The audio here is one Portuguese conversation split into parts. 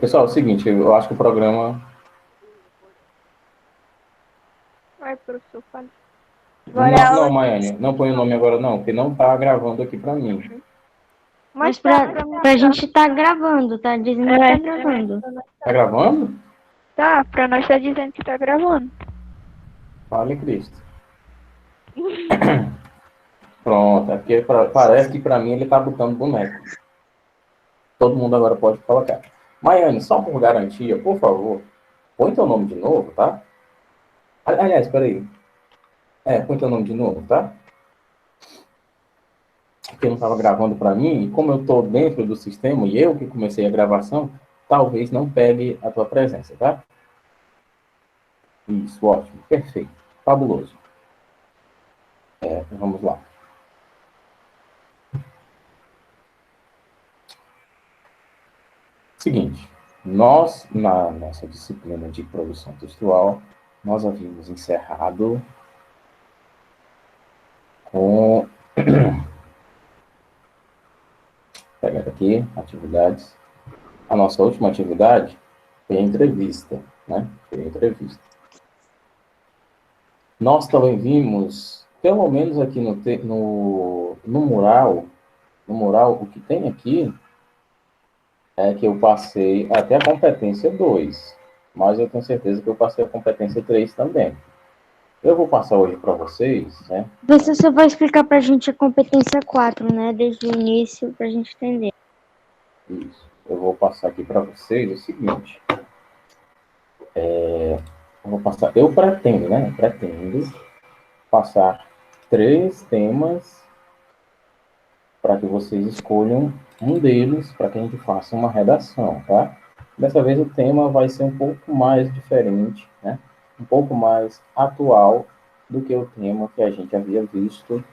Pessoal, é o seguinte, eu acho que o programa... Vai, professor, fala. Agora a Não, aula Maiane, não põe o nome agora não, porque não tá gravando aqui para mim. Mas pra gente tá gravando, tá dizendo que tá gravando. Tá gravando? Tá, pra nós tá dizendo que tá gravando. Fale, Cristo. Pronto, é porque parece que para mim ele tá botando boneco. Todo mundo agora pode colocar. Maiane, só por garantia, por favor, põe teu nome de novo, tá? Aliás, peraí. Põe teu nome de novo, tá? Porque não estava gravando para mim, e como eu estou dentro do sistema e eu que comecei a gravação, talvez não pegue a tua presença, tá? Isso, ótimo, perfeito, fabuloso. Vamos lá. Seguinte, nós, na nossa disciplina de produção textual, nós havíamos encerrado com... Pegando aqui, atividades. A nossa última atividade foi a entrevista, né? Foi a entrevista. Nós também vimos, pelo menos aqui no mural, o que tem aqui é que eu passei até a competência 2, mas eu tenho certeza que eu passei a competência 3 também. Eu vou passar hoje para vocês, né? Você só vai explicar pra gente a competência 4, né? Desde o início, pra gente entender. Isso. Eu vou passar aqui para vocês o seguinte. Eu pretendo, né? Pretendo passar 3 temas para que vocês escolham um deles para que a gente faça uma redação, tá? Dessa vez o tema vai ser um pouco mais diferente, né? Um pouco mais atual do que o tema que a gente havia visto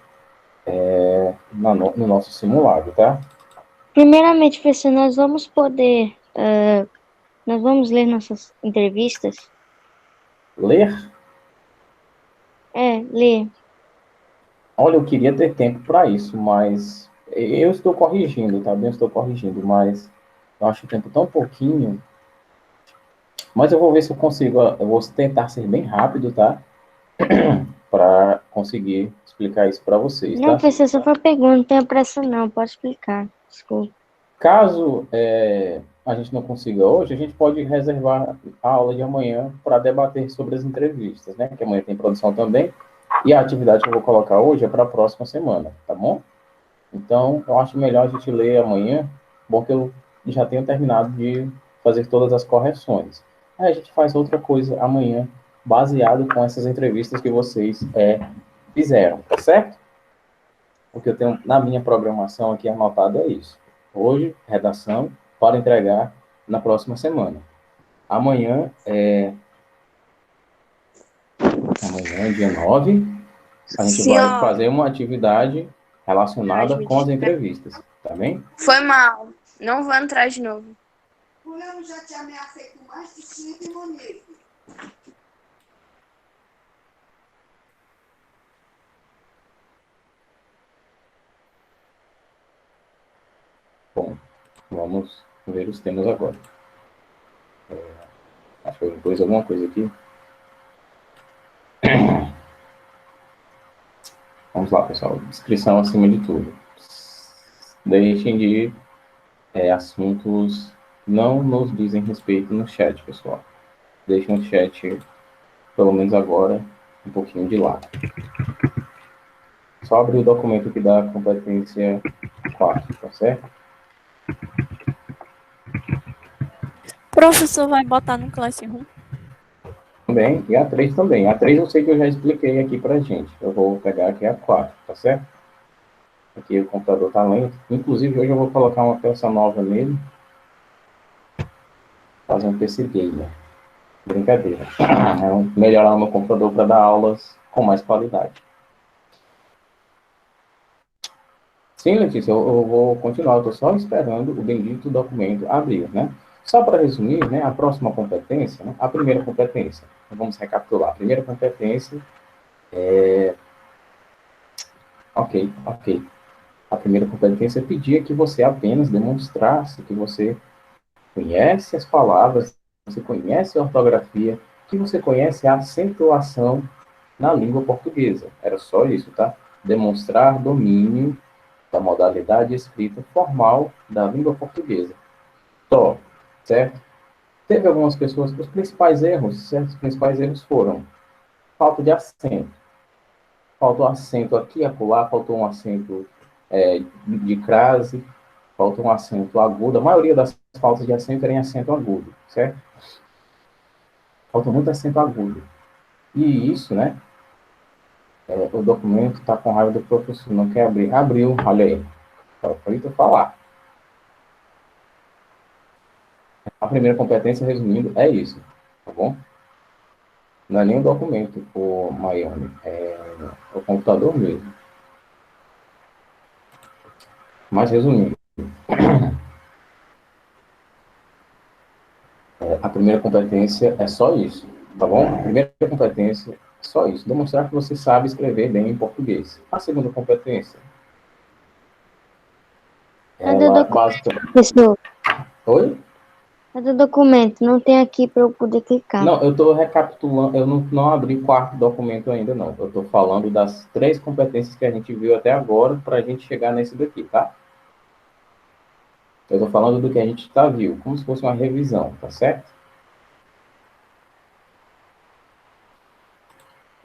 no nosso simulado, tá? Primeiramente, professor, nós vamos ler nossas entrevistas? Ler? Ler. Olha, eu queria ter tempo para isso, mas eu estou corrigindo, tá bem? Eu estou corrigindo, mas eu acho o tempo tão pouquinho. Mas eu vou ver se eu consigo. Eu vou tentar ser bem rápido, tá? Para conseguir explicar isso para vocês, Não, tá? professor, só foi pergunta, não tenha pressa não, pode explicar. Desculpa. Caso a gente não consiga hoje, a gente pode reservar a aula de amanhã para debater sobre as entrevistas, né? Que amanhã tem produção também. E a atividade que eu vou colocar hoje é para a próxima semana, tá bom? Então, eu acho melhor a gente ler amanhã, bom que eu já tenho terminado de fazer todas as correções. Aí a gente faz outra coisa amanhã, baseado com essas entrevistas que vocês fizeram, tá certo? O que eu tenho na minha programação aqui anotado é isso. Hoje, redação, para entregar na próxima semana. Amanhã, dia 9, a gente vai Senhor, fazer uma atividade relacionada me com as desculpe. entrevistas, tá bem? Foi mal. Não vou entrar de novo. Fulano já te ameacei com mais de 5 Monique. Bom, vamos ver os temas agora. Acho que eu pus alguma coisa aqui. Vamos lá, pessoal. Descrição acima de tudo. Deixem de assuntos que não nos dizem respeito no chat, pessoal. Deixem o chat, pelo menos agora, um pouquinho de lado. Só abrir o documento que dá a competência 4, tá certo? O professor vai botar no Classroom. Também, e a 3 também. A 3 eu sei que eu já expliquei aqui pra gente. Eu vou pegar aqui a 4, tá certo? Aqui o computador tá lento. Inclusive, hoje eu vou colocar uma peça nova nele. Fazer um PC Gamer. Brincadeira. Melhorar o meu computador para dar aulas com mais qualidade. Sim, Letícia, eu vou continuar. Eu estou só esperando o bendito documento abrir, né? Só para resumir, né, a próxima competência, né, a primeira competência. Vamos recapitular. A primeira competência é... Ok. A primeira competência pedia que você apenas demonstrasse que você conhece as palavras, você conhece a ortografia, que você conhece a acentuação na língua portuguesa. Era só isso, tá? Demonstrar domínio da modalidade escrita formal da língua portuguesa. Só, certo? Teve algumas pessoas que os principais erros, certo? Os principais erros foram falta de acento. Faltou acento aqui, acolá, faltou um acento de crase, faltou um acento agudo. A maioria das faltas de acento era em acento agudo, certo? Falta muito acento agudo. E isso, né? O documento está com raiva do professor, não quer abrir. Abriu, olha aí. Para tu falar. A primeira competência, resumindo, é isso, tá bom? Não é nem um documento, por Miami, é o computador mesmo. Mas, resumindo, a primeira competência é só isso, tá bom? A primeira competência é só isso, demonstrar que você sabe escrever bem em português. A segunda competência, Cadê o ela documento, básica... professor? Oi? Cadê o documento? Não tem aqui para eu poder clicar. Não, eu estou recapitulando, eu não abri o quarto documento ainda, não. Eu estou falando das 3 competências que a gente viu até agora para a gente chegar nesse daqui, tá? Eu estou falando do que a gente viu, como se fosse uma revisão, tá certo?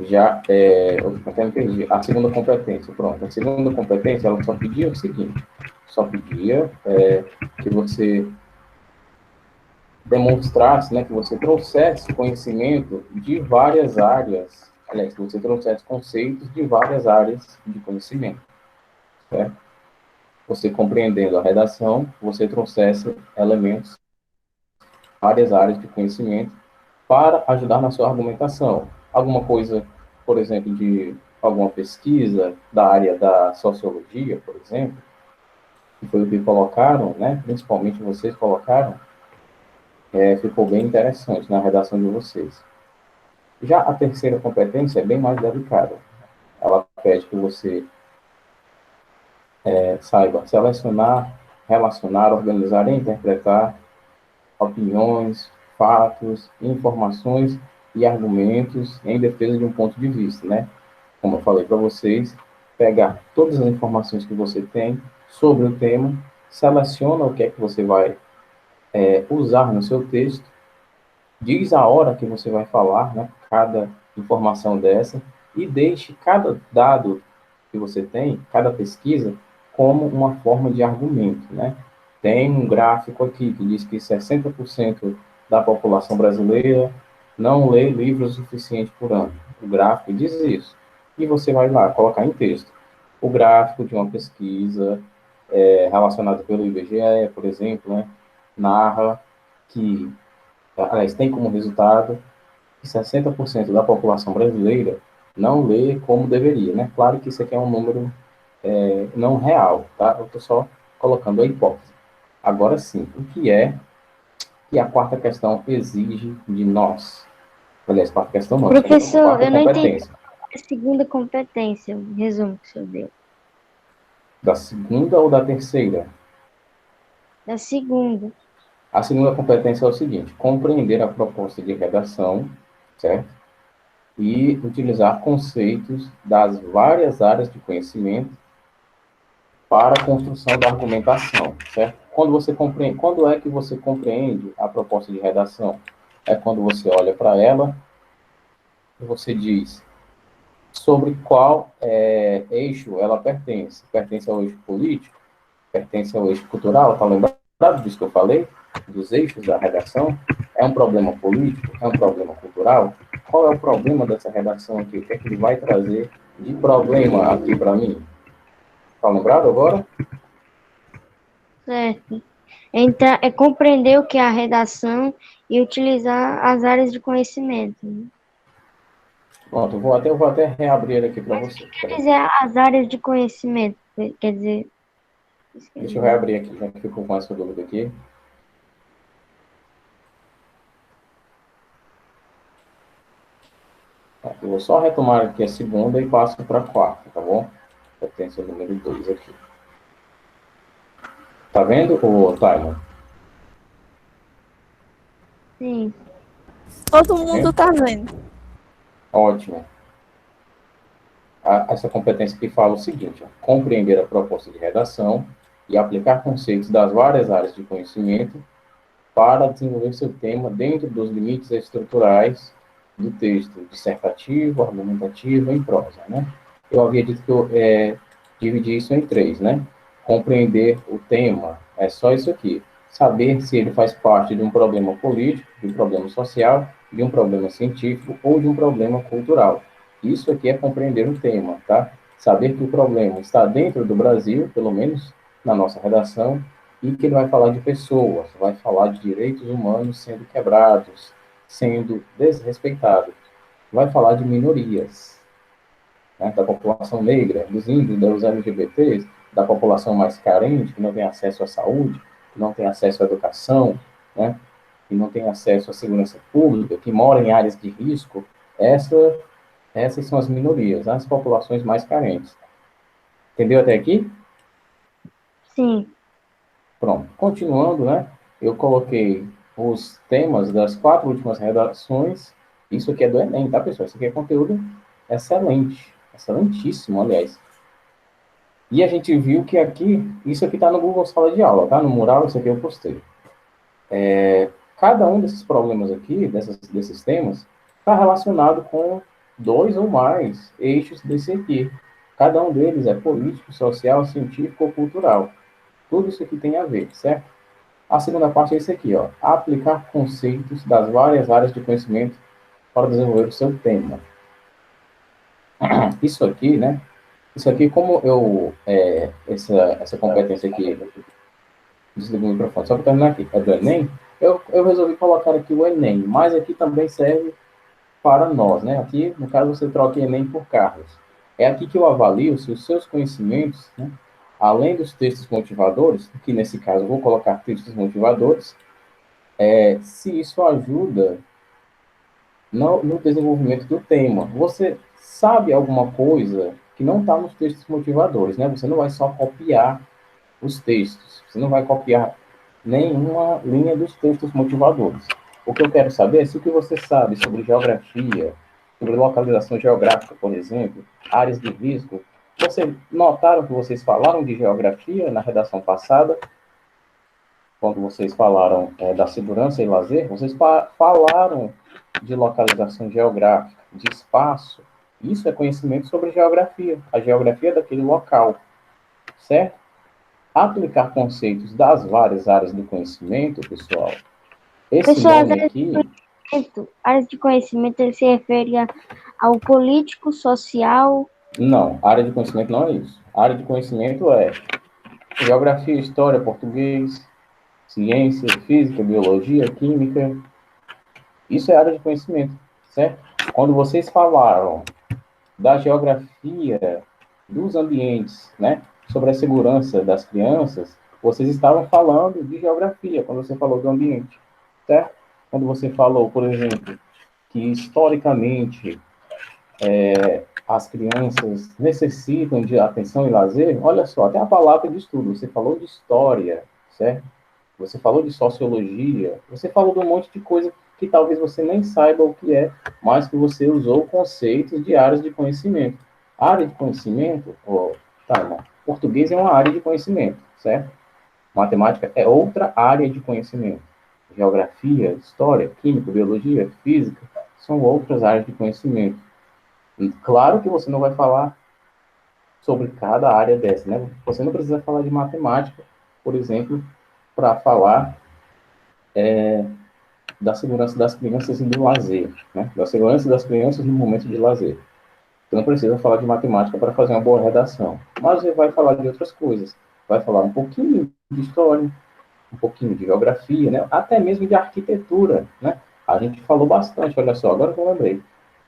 Já, eu até me perdi, a segunda competência, pronto. A segunda competência, ela só pedia o seguinte, só pedia que você demonstrasse, né, que você trouxesse conhecimento de várias áreas, aliás, que você trouxesse conceitos de várias áreas de conhecimento, certo? Você compreendendo a redação, você trouxesse elementos de várias áreas de conhecimento para ajudar na sua argumentação. Alguma coisa, por exemplo, de alguma pesquisa da área da sociologia, por exemplo, que foi o que colocaram, né, principalmente vocês colocaram, ficou bem interessante na redação de vocês. Já a terceira competência é bem mais delicada. Ela pede que você saiba selecionar, relacionar, organizar e interpretar opiniões, fatos, informações e argumentos em defesa de um ponto de vista, né? Como eu falei para vocês, pegar todas as informações que você tem sobre o tema, seleciona o que é que você vai usar no seu texto, diz a hora que você vai falar, né? Cada informação dessa, e deixe cada dado que você tem, cada pesquisa, como uma forma de argumento, né? Tem um gráfico aqui que diz que 60% da população brasileira não lê livros o suficiente por ano. O gráfico diz isso. E você vai lá colocar em texto o gráfico de uma pesquisa relacionada pelo IBGE, por exemplo, né? Narra que, aliás, tem como resultado que 60% da população brasileira não lê como deveria, né? Claro que isso aqui é um número não real, tá? Eu estou só colocando a hipótese. Agora sim, o que é que a quarta questão exige de nós? Aliás, quarta questão não, Professor, quarta eu não entendi competência. a segunda competência, o resumo que o senhor deu. Da segunda ou da terceira? Da segunda. A segunda competência é o seguinte, compreender a proposta de redação, certo? E utilizar conceitos das várias áreas de conhecimento para a construção da argumentação, certo? Quando é que você compreende a proposta de redação? É quando você olha para ela e você diz sobre qual eixo ela pertence. Pertence ao eixo político? Pertence ao eixo cultural? Está lembrado disso que eu falei? Dos eixos da redação? É um problema político? É um problema cultural? Qual é o problema dessa redação aqui? O que é que ele vai trazer de problema aqui para mim? Está lembrado agora? Certo. Então, é compreender o que é a redação e utilizar as áreas de conhecimento, né? Pronto, eu vou até reabrir ele aqui para Mas o você. que quer dizer as áreas de conhecimento? Quer dizer... Deixa eu reabrir aqui, já que ficou com essa dúvida aqui. Eu vou só retomar aqui a segunda e passo para a quarta, tá bom? Potência número 2 aqui. Tá vendo, o timer? Sim. Todo mundo tá vendo. Ótimo. Essa competência que fala o seguinte: ó, compreender a proposta de redação e aplicar conceitos das várias áreas de conhecimento para desenvolver seu tema dentro dos limites estruturais do texto dissertativo, argumentativo e em prosa, né? Eu havia dito que eu dividi isso em três, né? Compreender o tema é só isso aqui. Saber se ele faz parte de um problema político, de um problema social, de um problema científico ou de um problema cultural. Isso aqui é compreender o tema, tá? Saber que o problema está dentro do Brasil, pelo menos na nossa redação, e que ele vai falar de pessoas, vai falar de direitos humanos sendo quebrados, sendo desrespeitados, vai falar de minorias, né, da população negra, dos índios, dos LGBTs, da população mais carente, que não tem acesso à saúde, que não tem acesso à educação, né, que não tem acesso à segurança pública, que mora em áreas de risco. Essas são as minorias, as populações mais carentes. Entendeu até aqui? Sim. Pronto. Continuando, né? Eu coloquei os temas das 4 últimas redações. Isso aqui é do Enem, tá, pessoal? Isso aqui é conteúdo excelente. Excelentíssimo, aliás. E a gente viu que aqui, isso aqui está no Google Sala de Aula, tá? No mural, isso aqui eu postei. Cada um desses problemas aqui, desses temas, está relacionado com 2 ou mais eixos desse aqui. Cada um deles é político, social, científico ou cultural. Tudo isso aqui tem a ver, certo? A segunda parte é isso aqui, ó. Aplicar conceitos das várias áreas de conhecimento para desenvolver o seu tema. Isso aqui, né? Isso aqui, como essa competência aqui, desliga o microfone, só para terminar aqui, é do Enem, eu resolvi colocar aqui o Enem, mas aqui também serve para nós, né? Aqui, no caso, você troca Enem por Carlos. É aqui que eu avalio se os seus conhecimentos, né, além dos textos motivadores, que nesse caso eu vou colocar textos motivadores, se isso ajuda no desenvolvimento do tema. Você sabe alguma coisa que não está nos textos motivadores, né? Você não vai só copiar os textos, você não vai copiar nenhuma linha dos textos motivadores. O que eu quero saber é se o que você sabe sobre geografia, sobre localização geográfica, por exemplo, áreas de risco. Vocês notaram que vocês falaram de geografia na redação passada, quando vocês falaram da segurança e lazer, vocês falaram de localização geográfica, de espaço. Isso é conhecimento sobre geografia, a geografia daquele local, certo? Aplicar conceitos das várias áreas do conhecimento, pessoal. Esse Pessoal, nome aqui... áreas de conhecimento, ele se refere ao político, social... Não, área de conhecimento não é isso. A área de conhecimento é geografia, história, português, ciência, física, biologia, química. Isso é área de conhecimento, certo? Quando vocês falaram da geografia dos ambientes, né, sobre a segurança das crianças, vocês estavam falando de geografia quando você falou do ambiente, certo? Quando você falou, por exemplo, que historicamente as crianças necessitam de atenção e lazer, olha só, até a palavra diz tudo. Você falou de história, certo? Você falou de sociologia, você falou de um monte de coisa que talvez você nem saiba o que é, mas que você usou conceitos de áreas de conhecimento. Área de conhecimento, irmão, português é uma área de conhecimento, certo? Matemática é outra área de conhecimento. Geografia, história, química, biologia, física, são outras áreas de conhecimento. E claro que você não vai falar sobre cada área dessa, né? Você não precisa falar de matemática, por exemplo, para falar da segurança das crianças e do lazer, né? Da segurança das crianças no momento de lazer. Você não precisa falar de matemática para fazer uma boa redação, mas você vai falar de outras coisas. Vai falar um pouquinho de história, um pouquinho de geografia, né? Até mesmo de arquitetura, né? A gente falou bastante, olha só, agora que eu lembrei.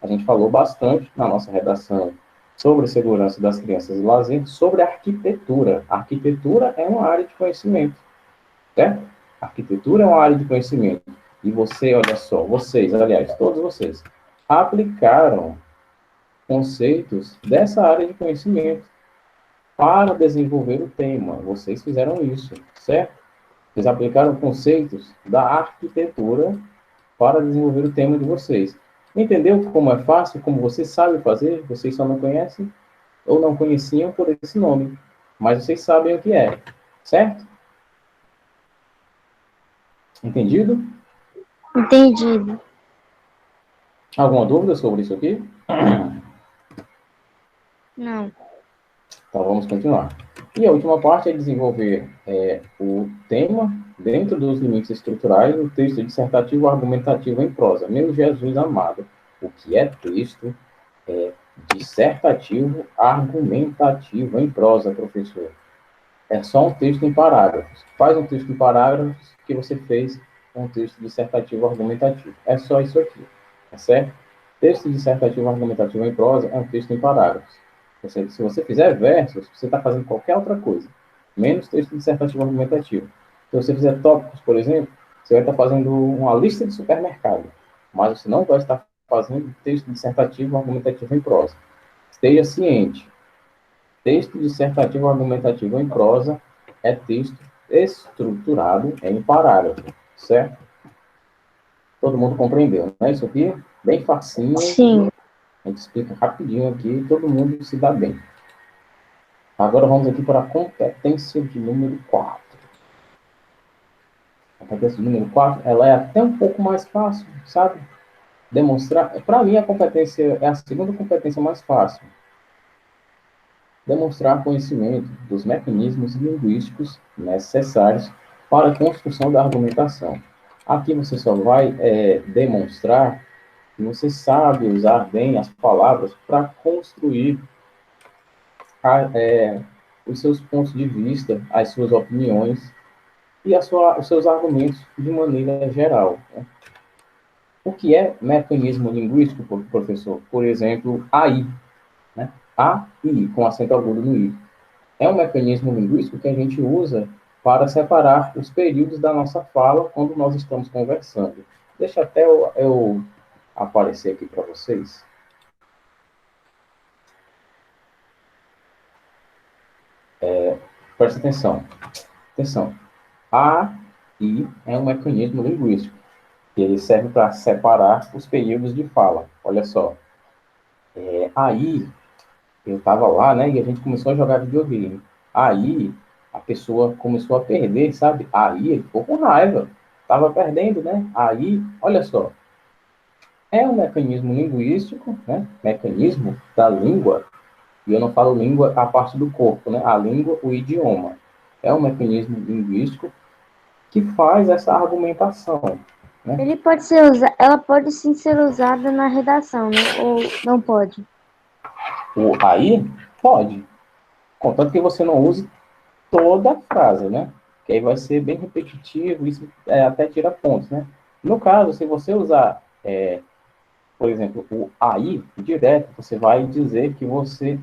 A gente falou bastante na nossa redação sobre segurança das crianças e lazer, sobre arquitetura. A arquitetura é uma área de conhecimento, certo? A arquitetura é uma área de conhecimento. E você, olha só, vocês, aliás, todos vocês, aplicaram conceitos dessa área de conhecimento para desenvolver o tema. Vocês fizeram isso, certo? Vocês aplicaram conceitos da arquitetura para desenvolver o tema de vocês. Entendeu como é fácil, como vocês sabem fazer, vocês só não conhecem ou não conheciam por esse nome, mas vocês sabem o que é, certo? Entendido? Entendido. Alguma dúvida sobre isso aqui? Não. Então vamos continuar. E a última parte é desenvolver o tema dentro dos limites estruturais do texto dissertativo argumentativo em prosa. Meu Jesus amado, o que é texto dissertativo argumentativo em prosa, professor? É só um texto em parágrafos. Faz um texto em parágrafos que você fez um texto dissertativo argumentativo. É só isso aqui, tá certo? Texto dissertativo argumentativo em prosa é um texto em parágrafos. Se você fizer versos, você está fazendo qualquer outra coisa, menos texto dissertativo argumentativo. Se você fizer tópicos, por exemplo, você vai estar fazendo uma lista de supermercado, mas você não vai estar fazendo texto dissertativo argumentativo em prosa. Esteja ciente. Texto dissertativo argumentativo em prosa é texto estruturado em parágrafo, certo? Todo mundo compreendeu, né? Isso aqui, bem facinho. Sim. A gente explica rapidinho aqui, todo mundo se dá bem. Agora vamos aqui para a competência de número 4. A competência de número 4, ela é até um pouco mais fácil, sabe? Demonstrar, para mim a competência é a segunda competência mais fácil. Demonstrar conhecimento dos mecanismos linguísticos necessários para a construção da argumentação. Aqui você só vai demonstrar que você sabe usar bem as palavras para construir os seus pontos de vista, as suas opiniões e os seus argumentos de maneira geral. Né? O que é mecanismo linguístico, professor? Por exemplo, AI, né? AI, com acento agudo no I. É um mecanismo linguístico que a gente usa para separar os períodos da nossa fala quando nós estamos conversando. Deixa até eu aparecer aqui para vocês. Presta atenção. Atenção. AI é um mecanismo linguístico que ele serve para separar os períodos de fala. Olha só. Aí, eu estava lá, né, e a gente começou a jogar videogame. Aí, a pessoa começou a perder, sabe? Aí, ele ficou com raiva. Estava perdendo, né? Aí, olha só. É um mecanismo linguístico, né? Mecanismo da língua. E eu não falo língua a parte do corpo, né? A língua, o idioma. É um mecanismo linguístico que faz essa argumentação, né? Ele pode ser ela pode sim ser usada na redação, né? Ou não pode? O aí, pode. Contanto que você não use toda a frase, né? Que aí vai ser bem repetitivo, isso até tira pontos, né? No caso, se você usar, por exemplo, o aí direto, você vai dizer que você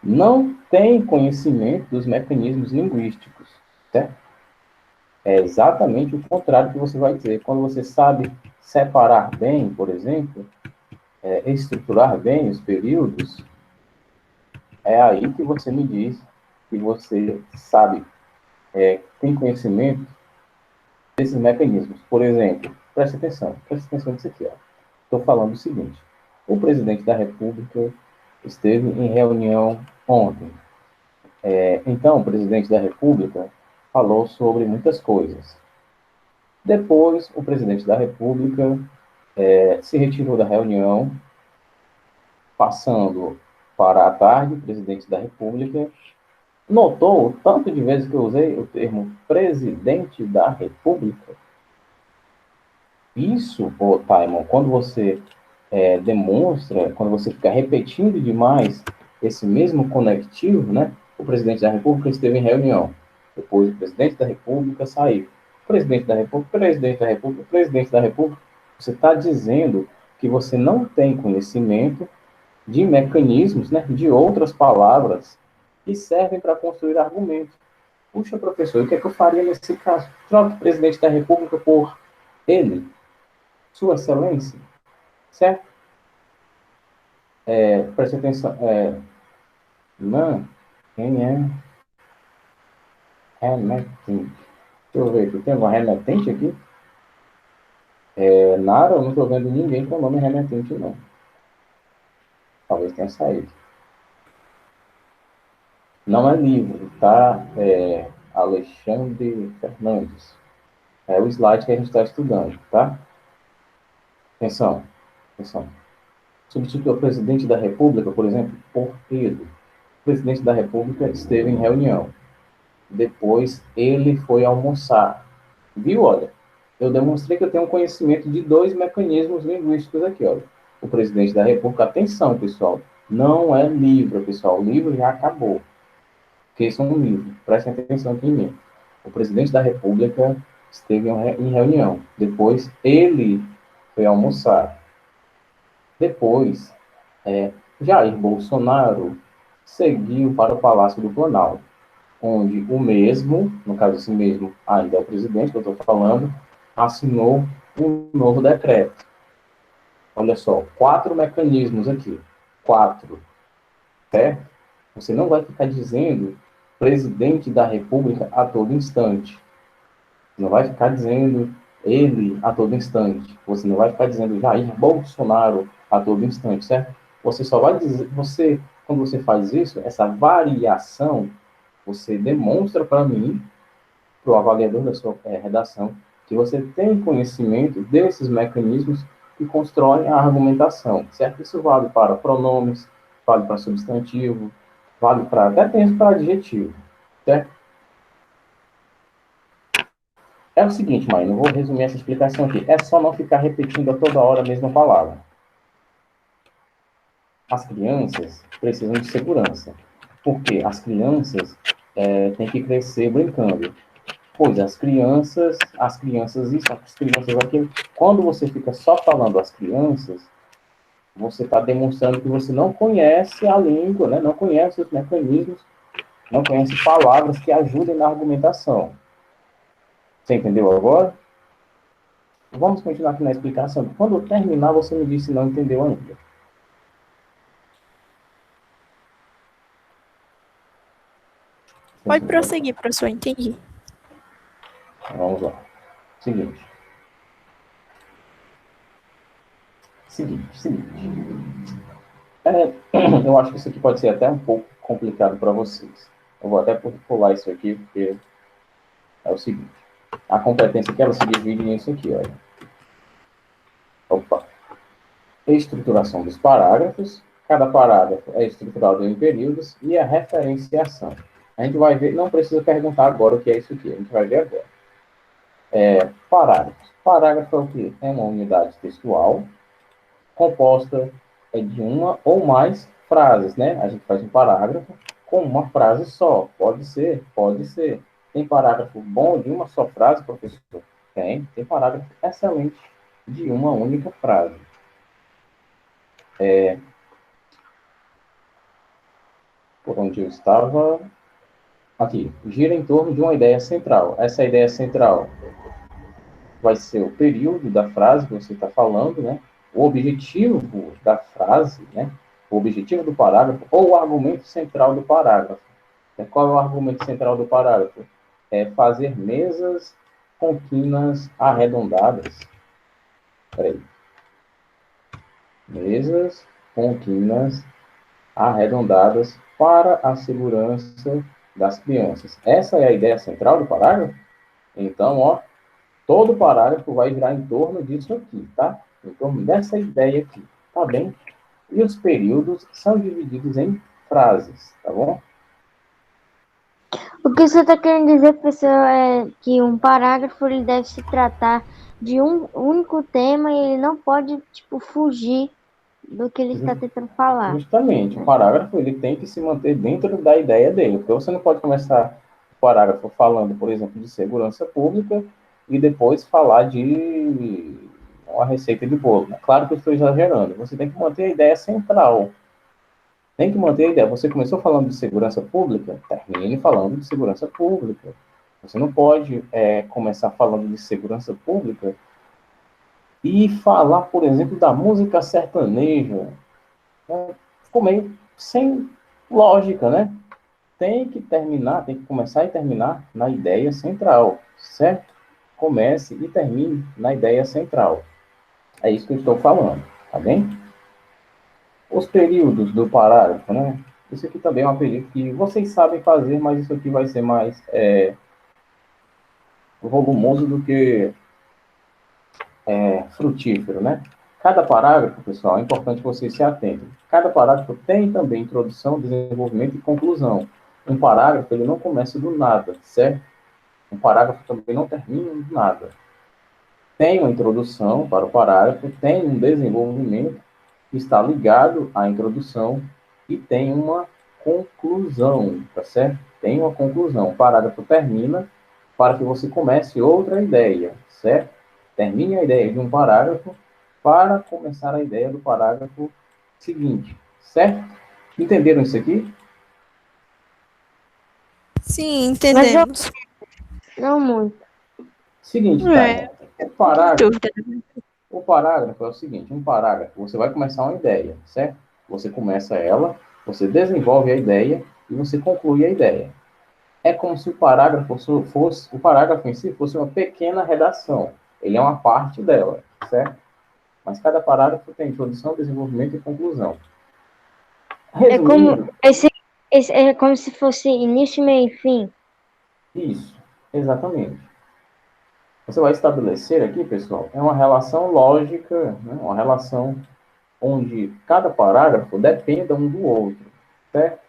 não tem conhecimento dos mecanismos linguísticos, certo? É exatamente o contrário que você vai dizer. Quando você sabe separar bem, por exemplo, estruturar bem os períodos, é aí que você me diz que você sabe, tem conhecimento desses mecanismos. Por exemplo, preste atenção nisso aqui. Estou falando o seguinte: o presidente da República esteve em reunião ontem. Então, o presidente da República falou sobre muitas coisas. Depois, o presidente da República se retirou da reunião, passando para a tarde, o presidente da República notou o tanto de vezes que eu usei o termo presidente da República. Isso, Taimon, quando você demonstra, quando você fica repetindo demais esse mesmo conectivo, né? O presidente da República esteve em reunião. Depois o presidente da República saiu. Presidente da República, presidente da República, presidente da República. Você está dizendo que você não tem conhecimento de mecanismos, né, de outras palavras que servem para construir argumentos. Puxa, professor, o que é que eu faria nesse caso? Troque o presidente da República por ele, Sua Excelência, certo? Preste atenção. Não, quem é Hamilton? Deixa eu ver aqui. Tem alguma remetente aqui? Nara, eu não estou vendo ninguém com o nome remetente, não. Talvez tenha saído. Não é livro, tá? Alexandre Fernandes. É o slide que a gente está estudando, tá? Atenção, atenção. Substitui o presidente da República, por exemplo, por Pedro. O presidente da República esteve em reunião. Depois ele foi almoçar. Viu? Olha, eu demonstrei que eu tenho um conhecimento de dois mecanismos linguísticos aqui, olha. O presidente da República, atenção, pessoal, não é livro, pessoal. O livro já acabou. Porque isso é um livro. Prestem atenção aqui em mim. O presidente da República esteve em reunião. Depois ele foi almoçar. Depois, Jair Bolsonaro seguiu para o Palácio do Planalto, onde o mesmo, no caso esse mesmo, ainda é o presidente que eu estou falando, assinou um novo decreto. Olha só, 4 mecanismos aqui. 4, certo? Você não vai ficar dizendo presidente da República a todo instante. Você não vai ficar dizendo ele a todo instante. Você não vai ficar dizendo Jair Bolsonaro a todo instante, certo? Você só vai dizer, quando você faz isso, essa variação, você demonstra para mim, para o avaliador da sua redação, que você tem conhecimento desses mecanismos que constroem a argumentação, certo? Isso vale para pronomes, vale para substantivo, vale para até mesmo para adjetivo, certo? É o seguinte, mãe, eu vou resumir essa explicação aqui. É só não ficar repetindo a toda hora a mesma palavra. As crianças precisam de segurança, porque as crianças têm que crescer brincando. Pois as crianças isso, as crianças aquilo. Quando você fica só falando as crianças, você está demonstrando que você não conhece a língua, né? Não conhece os mecanismos, não conhece palavras que ajudem na argumentação. Você entendeu agora? Vamos continuar aqui na explicação. Quando eu terminar, você me diz se não entendeu ainda. Pode prosseguir, professor, entendi. Vamos lá. Seguinte. Eu acho que isso aqui pode ser até um pouco complicado para vocês. Eu vou até pular isso aqui, porque é o seguinte. A competência aqui, ela se divide nisso aqui, olha. Opa. Estruturação dos parágrafos. Cada parágrafo é estruturado em períodos e a referenciação. A gente vai ver, não precisa perguntar agora o que é isso aqui, a gente vai ver agora. Parágrafos. Parágrafo é o quê? É uma unidade textual composta de uma ou mais frases, né? A gente faz um parágrafo com uma frase só. Pode ser, pode ser. Tem parágrafo bom de uma só frase, professor? Tem parágrafo excelente de uma única frase. Por onde eu estava? Aqui. Gira em torno de uma ideia central. Essa ideia central vai ser o período da frase que você está falando, né? O objetivo da frase, né? O objetivo do parágrafo ou o argumento central do parágrafo. Qual é o argumento central do parágrafo? É fazer mesas com quinas arredondadas. Peraí. Mesas com quinas arredondadas para a segurança das crianças. Essa é a ideia central do parágrafo? Então, ó, todo parágrafo vai girar em torno disso aqui, tá? Em torno dessa ideia aqui, tá bem? E os períodos são divididos em frases, tá bom? O que você está querendo dizer, professor, é que um parágrafo ele deve se tratar de um único tema e ele não pode, tipo, fugir do que ele está tentando falar. Justamente, o parágrafo ele tem que se manter dentro da ideia dele, porque você não pode começar o parágrafo falando, por exemplo, de segurança pública e depois falar de uma receita de bolo. Claro que eu estou exagerando, você tem que manter a ideia central. Tem que manter a ideia. Você começou falando de segurança pública, termine falando de segurança pública. Você não pode começar falando de segurança pública e falar, por exemplo, da música sertaneja. Ficou meio sem lógica, né? tem que terminar, tem que começar e terminar na ideia central, certo? Comece e termine na ideia central. É isso que eu estou falando, tá bem? Os períodos do parágrafo, né? Isso aqui também é um período que vocês sabem fazer, mas isso aqui vai ser mais volumoso do que frutífero, né? Cada parágrafo, pessoal, é importante vocês se atentem. Cada parágrafo tem também introdução, desenvolvimento e conclusão. Um parágrafo, ele não começa do nada, certo? Um parágrafo também não termina do nada. Tem uma introdução para o parágrafo, tem um desenvolvimento que está ligado à introdução e tem uma conclusão, tá certo? Tem uma conclusão. O parágrafo termina para que você comece outra ideia, certo? Termine a ideia de um parágrafo para começar a ideia do parágrafo seguinte, certo? Entenderam isso aqui? Sim, entendemos. Não muito. Seguinte, É, tá? Parágrafo. dúvida. O parágrafo é o seguinte, um parágrafo, você vai começar uma ideia, certo? Você começa ela, você desenvolve a ideia e você conclui a ideia. É como se o parágrafo o parágrafo em si fosse uma pequena redação. Ele é uma parte dela, certo? Mas cada parágrafo tem introdução, desenvolvimento e conclusão. Resumindo, É como se fosse início, meio e fim. isso, exatamente. Você vai estabelecer aqui, pessoal, é uma relação lógica, né? Uma relação onde cada parágrafo dependa um do outro, certo?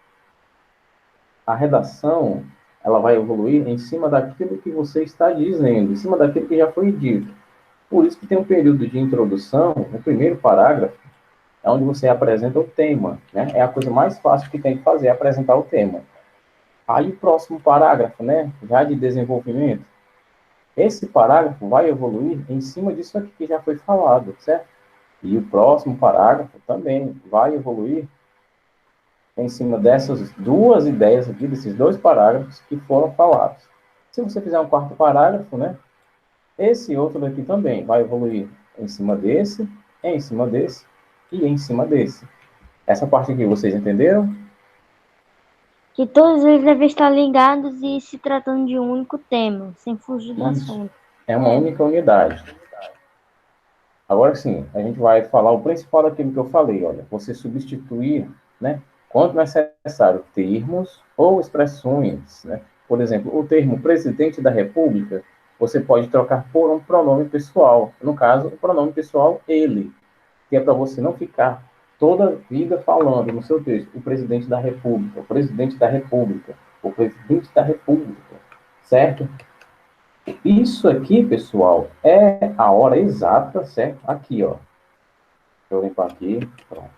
A redação, ela vai evoluir em cima daquilo que você está dizendo, em cima daquilo que já foi dito. Por isso que tem um período de introdução, no primeiro parágrafo, é onde você apresenta o tema, né? É a coisa mais fácil que tem que fazer, é apresentar o tema. Aí o próximo parágrafo, né, já de desenvolvimento, esse parágrafo vai evoluir em cima disso aqui que já foi falado, certo? E o próximo parágrafo também vai evoluir em cima dessas duas ideias aqui, desses dois parágrafos que foram falados. Se você fizer um quarto parágrafo, né, esse outro daqui também vai evoluir em cima desse e em cima desse. Essa parte aqui vocês entenderam? Que todos eles devem estar ligados e se tratando de um único tema, sem fugir do Isso. assunto. É uma única unidade. Agora sim, a gente vai falar o principal daquilo que eu falei, olha, você substituir, né, quando necessário, termos ou expressões, né? Por exemplo, o termo presidente da República, você pode trocar por um pronome pessoal. No caso, o pronome pessoal, ele, que é para você não ficar toda a vida falando no seu texto, o presidente da República, o presidente da República, o presidente da República, certo? Isso aqui, pessoal, é a hora exata, certo? Aqui, ó. Deixa eu limpar aqui. Pronto.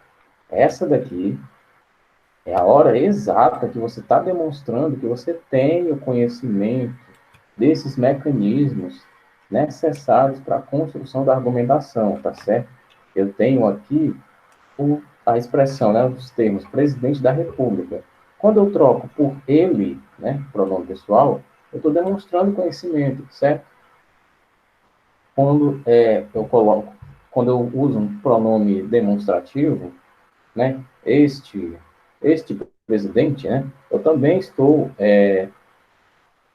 Essa daqui é a hora exata que você está demonstrando que você tem o conhecimento desses mecanismos necessários para a construção da argumentação, tá certo? Eu tenho aqui a expressão, né, os termos presidente da República. Quando eu troco por ele, né, pronome pessoal, eu estou demonstrando conhecimento, certo? Quando quando eu uso um pronome demonstrativo, né, este presidente, né, eu também estou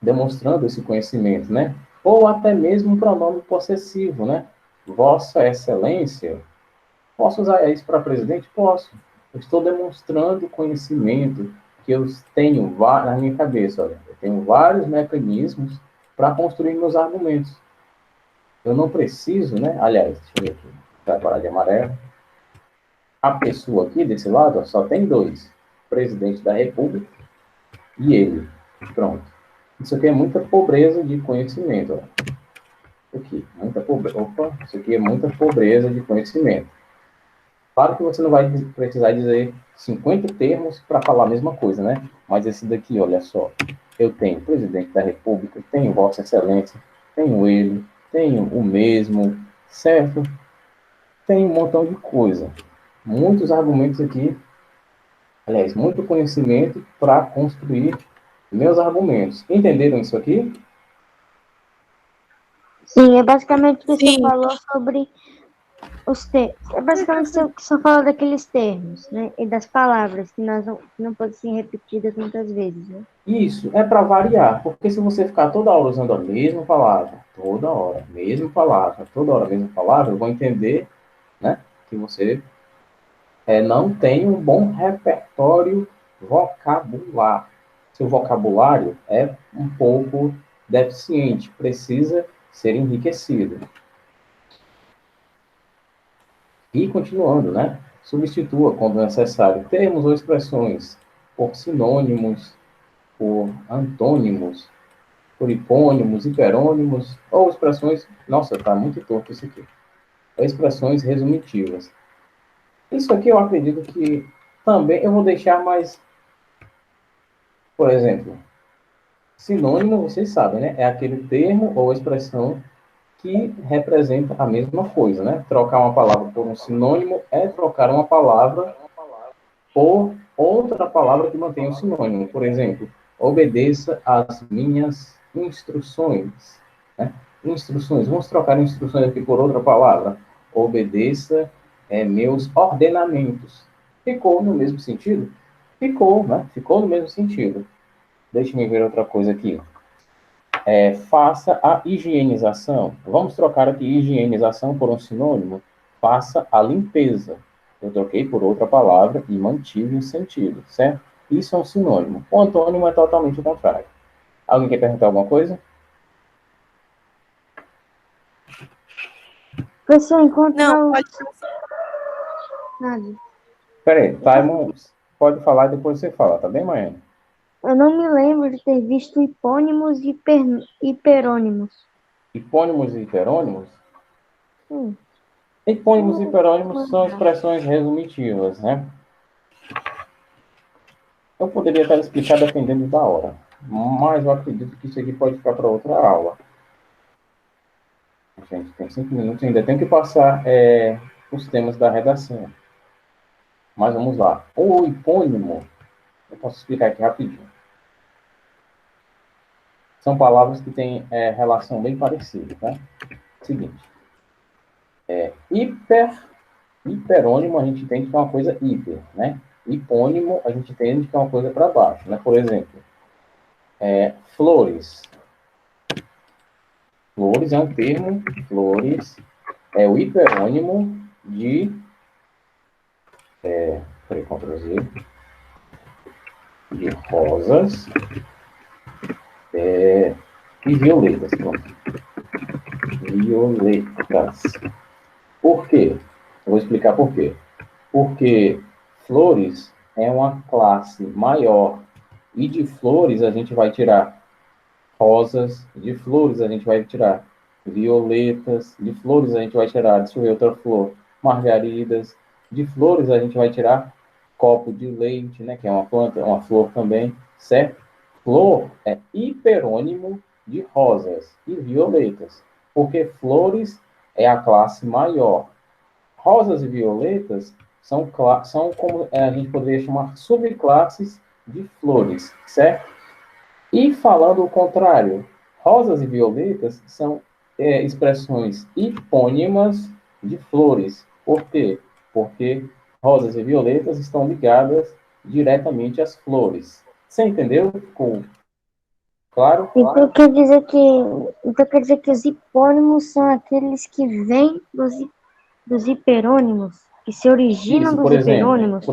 demonstrando esse conhecimento, né? Ou até mesmo um pronome possessivo, né? Vossa Excelência. Posso usar isso para presidente? Posso. Eu estou demonstrando conhecimento que eu tenho na minha cabeça. Olha, eu tenho vários mecanismos para construir meus argumentos. Eu não preciso, né? Aliás, deixa eu ver aqui. Vai parar de amarelo. A pessoa aqui desse lado ó, só tem dois: o presidente da República e ele. Pronto. Isso aqui é muita pobreza de conhecimento. Ó. Aqui, muita pobreza. Opa, isso aqui é muita pobreza de conhecimento. Claro que você não vai precisar dizer 50 termos para falar a mesma coisa, né? Mas esse daqui, olha só. Eu tenho o presidente da República, tenho Vossa Excelência, tenho ele, tenho o mesmo, certo? Tem um montão de coisa. Muitos argumentos aqui. Aliás, muito conhecimento para construir meus argumentos. Entenderam isso aqui? Sim, é basicamente o que Sim. você falou sobre É basicamente só fala daqueles termos, né? E das palavras que não podem ser repetidas muitas vezes, né? Isso, é para variar, porque se você ficar toda hora usando a mesma palavra, toda hora, mesma palavra, toda hora, mesma palavra, eu vou entender, né, que você não tem um bom repertório vocabular. Seu vocabulário é um pouco deficiente, precisa ser enriquecido. E continuando, né? Substitua, quando necessário, termos ou expressões por sinônimos, por antônimos, por hipônimos, hiperônimos, ou expressões... Nossa, está muito torto isso aqui. Expressões resumitivas. Isso aqui eu acredito que também eu vou deixar mais... Por exemplo, sinônimo, vocês sabem, né? É aquele termo ou expressão que representa a mesma coisa, né? Trocar uma palavra por um sinônimo é trocar uma palavra por outra palavra que mantém o sinônimo. Por exemplo, obedeça às minhas instruções. Né? Instruções. Vamos trocar instruções aqui por outra palavra. Obedeça meus ordenamentos. Ficou no mesmo sentido? Ficou, né? Ficou no mesmo sentido. Deixa-me ver outra coisa aqui. Faça a higienização. Vamos trocar aqui higienização por um sinônimo. Faça a limpeza. Eu troquei por outra palavra e mantive o sentido, certo? Isso é um sinônimo. O antônimo é totalmente o contrário. Alguém quer perguntar alguma coisa? Professor, enquanto Não, não... pode. Nada. Peraí, Taimon, pode falar e depois você fala, tá bem, Maiane? Eu não me lembro de ter visto hipônimos e hiperônimos. Hipônimos e hiperônimos? Hum. Hipônimos e hiperônimos são expressões resumitivas, né? Eu poderia até explicar dependendo da hora, mas eu acredito que isso aqui pode ficar para outra aula. Gente, tem 5 minutos, ainda tenho que passar os temas da redação. Mas vamos lá. O hipônimo, eu posso explicar aqui rapidinho. São palavras que têm relação bem parecida, tá? Seguinte. Hiperônimo, a gente entende que é uma coisa hiper, né? Hipônimo, a gente entende que é uma coisa para baixo, né? Por exemplo, flores. Flores é um termo, flores é o hiperônimo de... Peraí, Ctrl Z. De rosas e violetas. Pronto. Violetas. Por quê? Eu vou explicar por quê. Porque flores é uma classe maior. E de flores a gente vai tirar rosas, de flores a gente vai tirar violetas, de flores a gente vai tirar, deixa eu ver outra flor, margaridas, de flores a gente vai tirar copo de leite, né, que é uma planta, uma flor também, certo? Flor é hiperônimo de rosas e violetas, porque flores é a classe maior. Rosas e violetas são como a gente poderia chamar subclasses de flores, certo? E falando o contrário, rosas e violetas são expressões hipônimas de flores. Por quê? Porque rosas e violetas estão ligadas diretamente às flores. Você entendeu? Ficou claro? Então quer dizer que os hipônimos são aqueles que vêm dos hiperônimos, que se originam Isso, dos hiperônimos.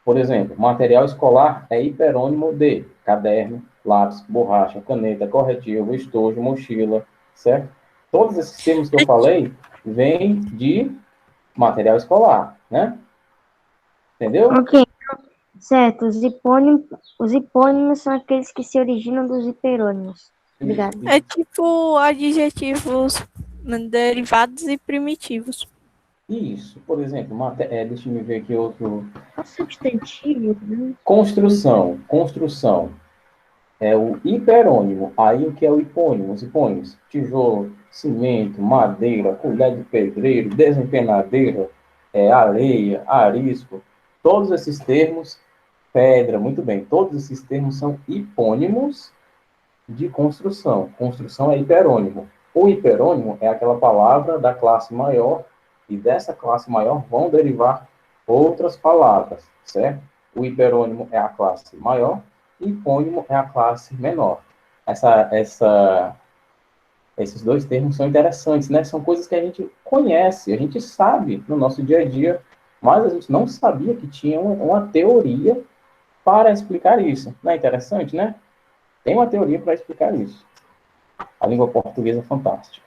por exemplo, material escolar é hiperônimo de caderno, lápis, borracha, caneta, corretivo, estojo, mochila, certo? Todos esses termos que eu falei vêm de material escolar, né? Entendeu? Ok, certo. Os hipônimos são aqueles que se originam dos hiperônimos. Obrigado. É tipo adjetivos derivados e primitivos. Isso, por exemplo, deixa eu ver aqui outro. Substantivo, né? Construção. É o hiperônimo. Aí o que é o hipônimo? Os hipônimos: tijolo, cimento, madeira, colher de pedreiro, desempenadeira, areia, arisco. Todos esses termos, pedra, muito bem. Todos esses termos são hipônimos de construção. Construção é hiperônimo. O hiperônimo é aquela palavra da classe maior E dessa classe maior vão derivar outras palavras, certo? O hiperônimo é a classe maior e o hipônimo é a classe menor. Esses dois termos são interessantes, né? São coisas que a gente conhece, a gente sabe no nosso dia a dia, mas a gente não sabia que tinha uma teoria para explicar isso. Não é interessante, né? Tem uma teoria para explicar isso. A língua portuguesa é fantástica.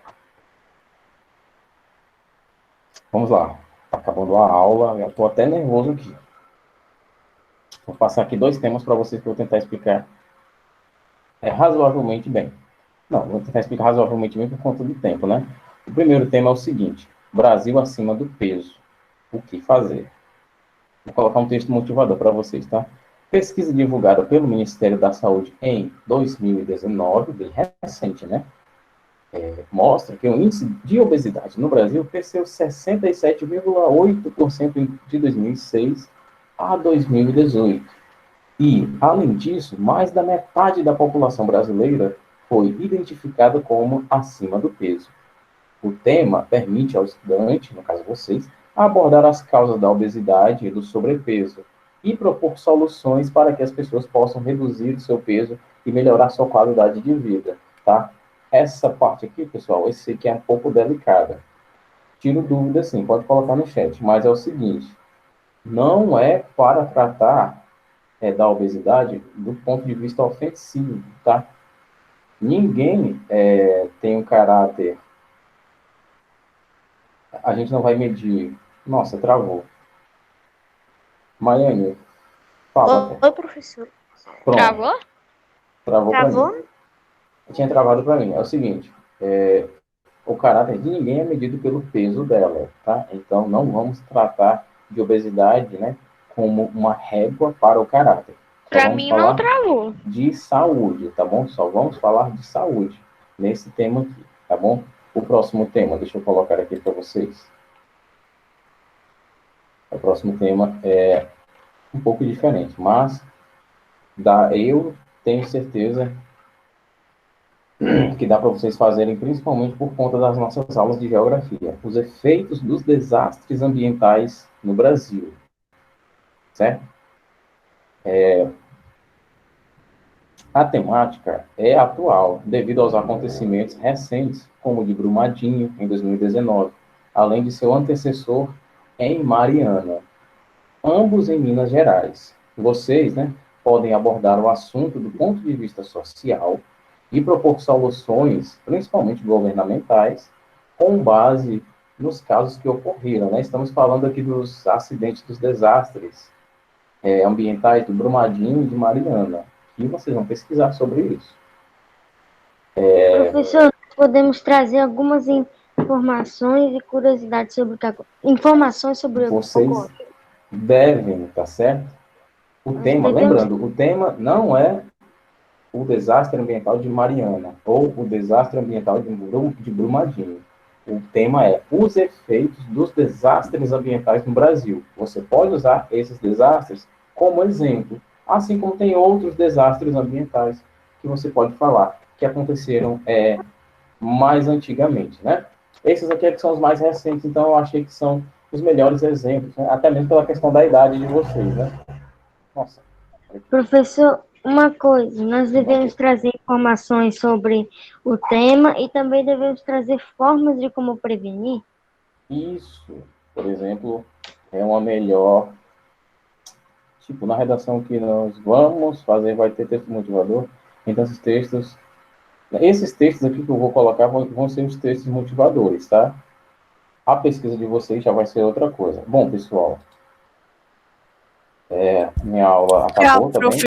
Vamos lá. Está acabando a aula, eu estou até nervoso aqui. Vou passar aqui 2 temas para vocês que eu vou tentar explicar razoavelmente bem. Não, vou tentar explicar razoavelmente bem por conta do tempo, né? O primeiro tema é o seguinte: Brasil acima do peso. O que fazer? Vou colocar um texto motivador para vocês, tá? Pesquisa divulgada pelo Ministério da Saúde em 2019, bem recente, né? Mostra que o índice de obesidade no Brasil cresceu 67,8% de 2006 a 2018. E, além disso, mais da metade da população brasileira foi identificada como acima do peso. O tema permite ao estudante, no caso vocês, abordar as causas da obesidade e do sobrepeso e propor soluções para que as pessoas possam reduzir o seu peso e melhorar sua qualidade de vida, tá? Essa parte aqui, pessoal, eu sei que é um pouco delicada. Tiro dúvida, sim, pode colocar no chat, mas é o seguinte: não é para tratar da obesidade do ponto de vista ofensivo, tá? Ninguém tem um caráter. A gente não vai medir. Nossa, travou. Maiane, fala. Oi, professor. Pronto. Travou? Travou para Travou? mim. Tinha travado para mim. É o seguinte: o caráter de ninguém é medido pelo peso dela, tá? Então, não vamos tratar de obesidade, né, como uma régua para o caráter. Pra mim não travou. De saúde, tá bom? Só vamos falar de saúde nesse tema aqui, tá bom? O próximo tema, deixa eu colocar aqui para vocês. O próximo tema é um pouco diferente, mas eu tenho certeza que dá para vocês fazerem, principalmente por conta das nossas aulas de geografia. Os efeitos dos desastres ambientais no Brasil, certo? A temática é atual, devido aos acontecimentos recentes, como o de Brumadinho, em 2019, além de seu antecessor em Mariana, ambos em Minas Gerais. Vocês, né, podem abordar o assunto do ponto de vista social e propor soluções, principalmente governamentais, com base nos casos que ocorreram, né? Estamos falando aqui dos acidentes, dos desastres ambientais do Brumadinho e de Mariana. E vocês vão pesquisar sobre isso. Professor, podemos trazer algumas informações e curiosidades sobre informações sobre Vocês devem, tá certo? O tema, lembrando, o tema não é o desastre ambiental de Mariana ou o desastre ambiental de Brumadinho. O tema é os efeitos dos desastres ambientais no Brasil. Você pode usar esses desastres como exemplo, assim como tem outros desastres ambientais que você pode falar, que aconteceram mais antigamente, né? Esses aqui é que são os mais recentes, então eu achei que são os melhores exemplos, né? Até mesmo pela questão da idade de vocês, né? Nossa. Professor, uma coisa, nós devemos trazer informações sobre o tema e também devemos trazer formas de como prevenir. Isso, por exemplo, é uma melhor... Tipo, na redação que nós vamos fazer, vai ter texto motivador. Então, esses textos aqui que eu vou colocar vão ser os textos motivadores, tá? A pesquisa de vocês já vai ser outra coisa. Bom, pessoal, minha aula acabou, tá bem?